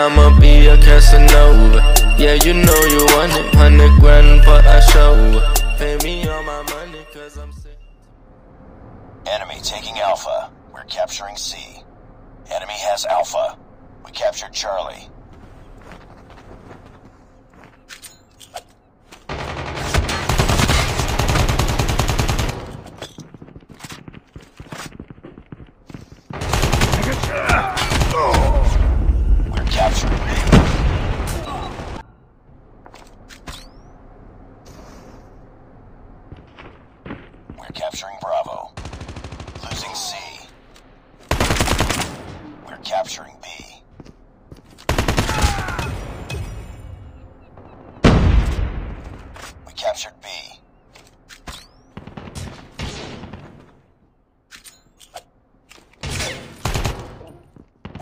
I'ma be a Casanova. Yeah, you know you want it. 100 grand for a show. Pay me all my money, cause I'm sick. Enemy taking Alpha. We're capturing C. Enemy has Alpha. We captured Charlie. We're capturing B. We're capturing Bravo. Losing C. We're capturing B. We captured B.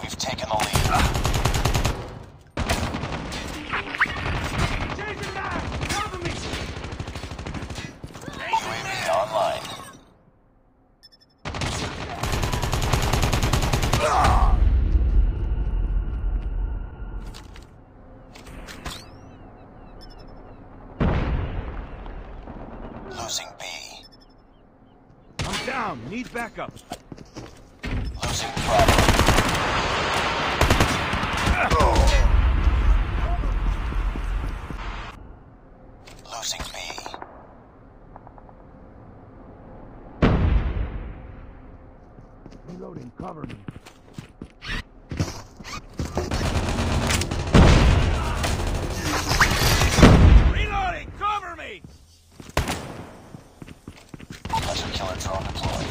We've taken the lead. UAV online. Losing B. I'm down. Need backup. Losing Bravo. Losing B. Reloading. Cover me. Reloading. Cover me. Hunter killer drone deployed.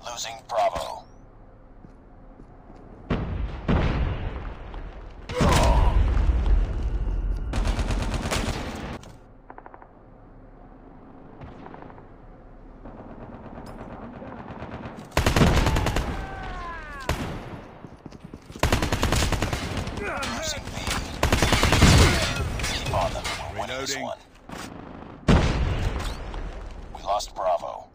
Losing Bravo. Losing B. Keep on them. We're winning this one. We lost Bravo.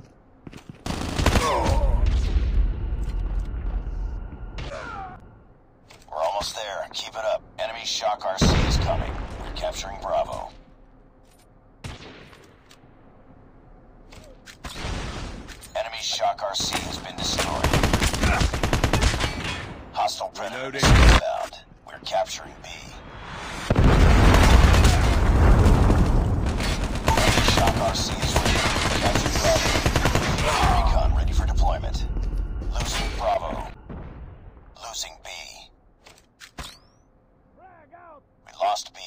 We're almost there. Keep it up. Enemy Shock RC is coming. We're capturing Bravo. Enemy Shock RC has been destroyed. Hostile Predator is inbound. We're capturing B. Enemy Shock RC is ready. Capture Bravo. Recon ready for deployment. Losing Bravo. Losing B. We lost B.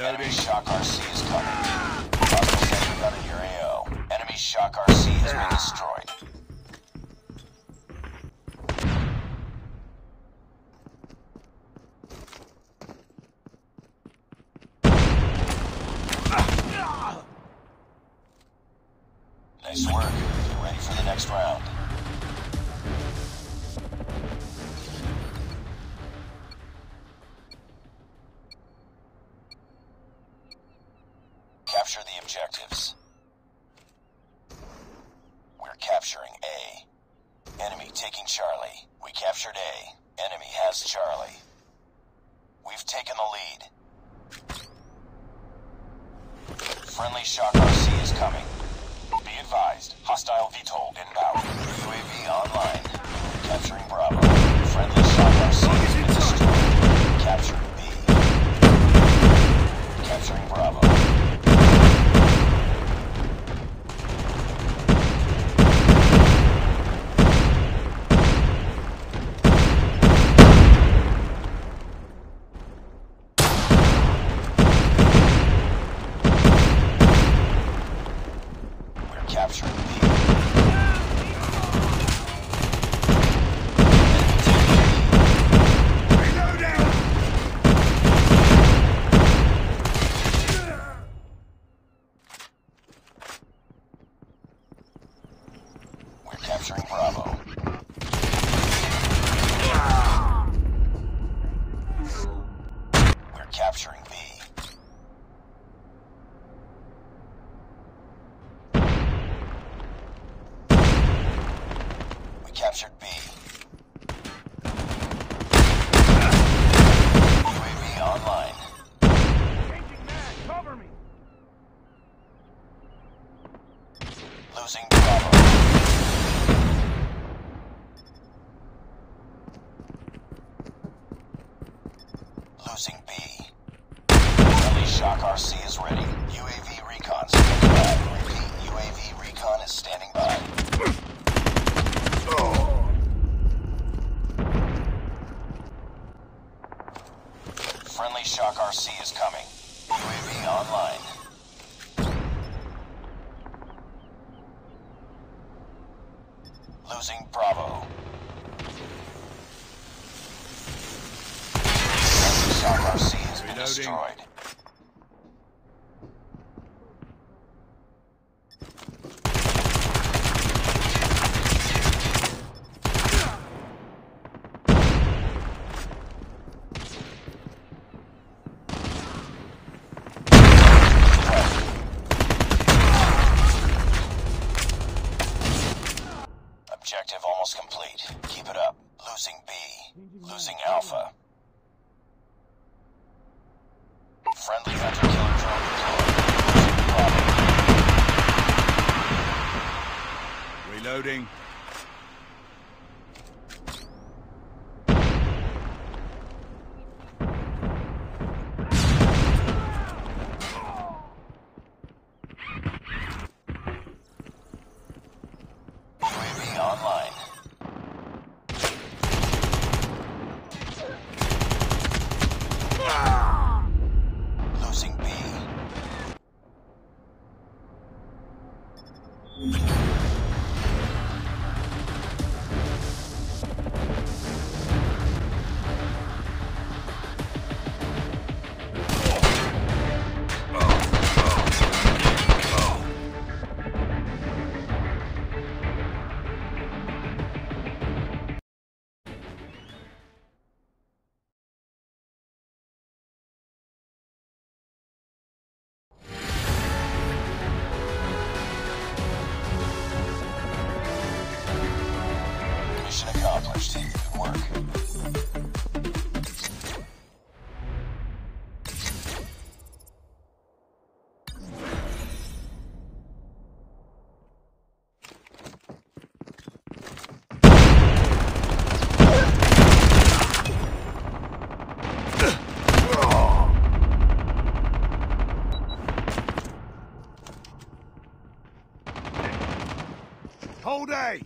Enemy Shock RC is coming. Hostile sentry gun in your AO. Enemy Shock RC has been destroyed. Nice work. Get ready for the next round. Capture the objectives. We're capturing A. Enemy taking Charlie. We captured A. Enemy has Charlie. We've taken the lead. Friendly Shock RC is coming. Be advised, hostile VTOL inbound. UAV online. Capturing Bravo. Friendly Shock RC has been destroyed. Capturing B. Capturing Bravo. We're capturing B. We're capturing Bravo. We're capturing B. Losing Bravo. Losing B. Friendly Shock RC is ready. UAV recon standing by. Repeat, UAV recon is standing by. Friendly Shock RC is coming. UAV online. Losing Bravo. Friendly Shock RC has been destroyed. Objective almost complete. Keep it up. Losing B. Losing Alpha. Friendly hunter killer drone deployed. Losing Bravo. Reloading. UAV online. Losing B. Mission accomplished. Good work. Hold A!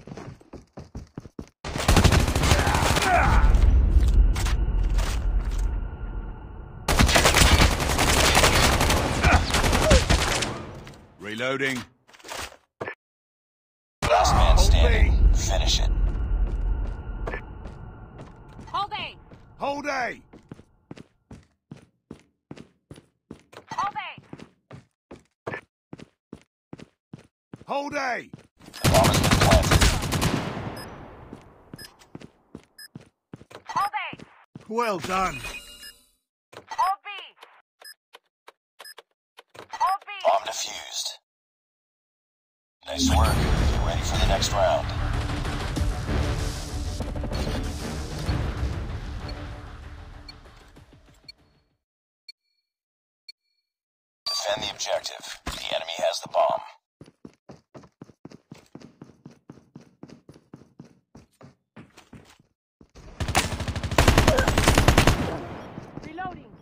Reloading. Last man standing. Finish it. Hold A! Hold A! Hold A! Hold A! The bomb has been planted. Hold A! Well done. Hold B! Hold B! Bomb defused. Nice work. Get ready for the next round. Defend the objective. The enemy has the bomb. Reloading!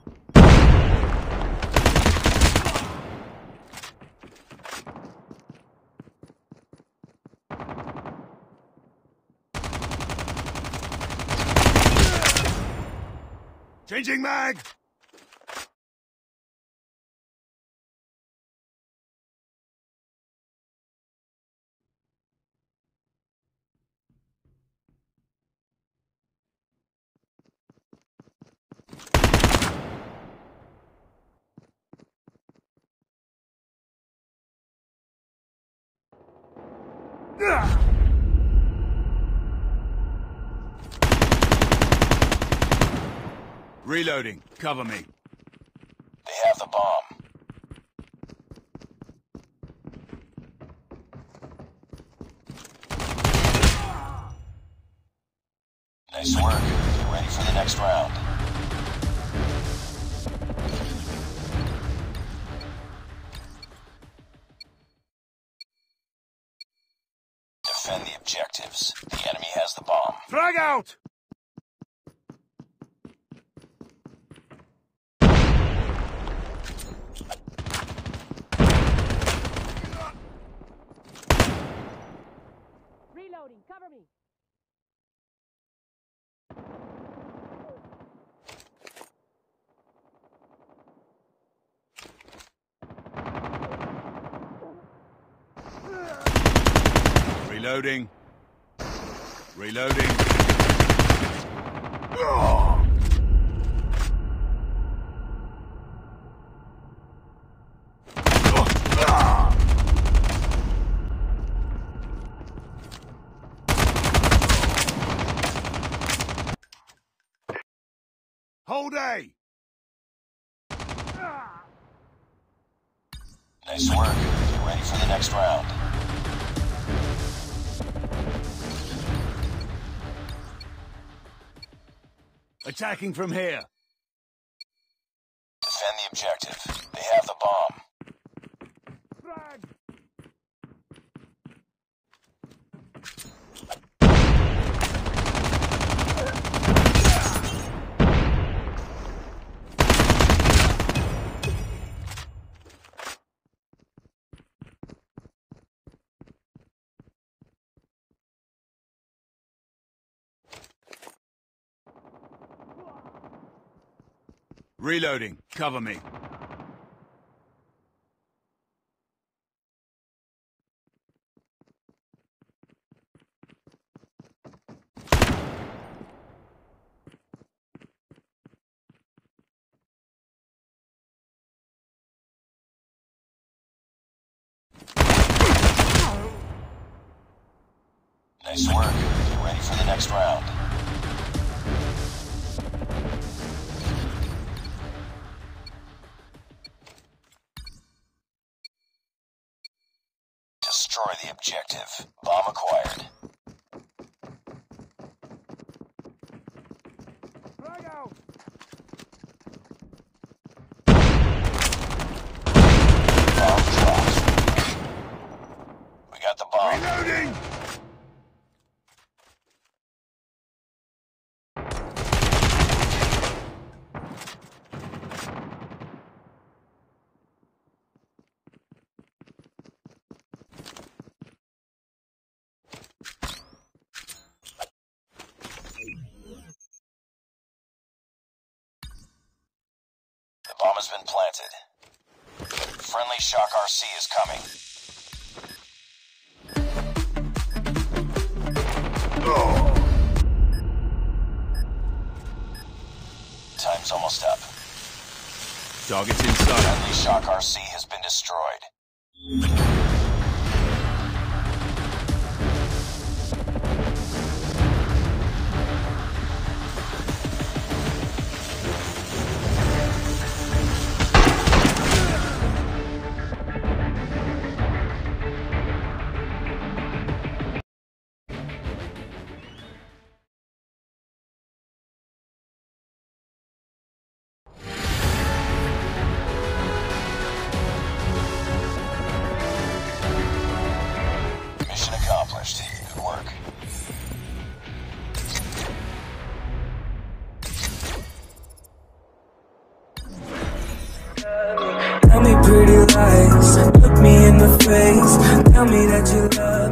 Changing mag! Reloading. Cover me. They have the bomb. Nice work. Get ready for the next round. Defend the objectives. The enemy has the bomb. Frag out! Reloading. Cover me. Reloading. Reloading. Hold A. Nice work. Get ready for the next round. Attacking from here. Defend the objective. They have the bomb. Frag. Reloading. Cover me. Nice work. Get ready for the next round. Destroy the objective. Bomb acquired. Frag out. Bomb dropped. We got the bomb. Reloading. The bomb has been planted. Friendly Shock RC is coming. Time's almost up. Target's inside. Friendly Shock RC has been destroyed. Mission accomplished. Good work. Tell me pretty lies, look me in the face, tell me that you love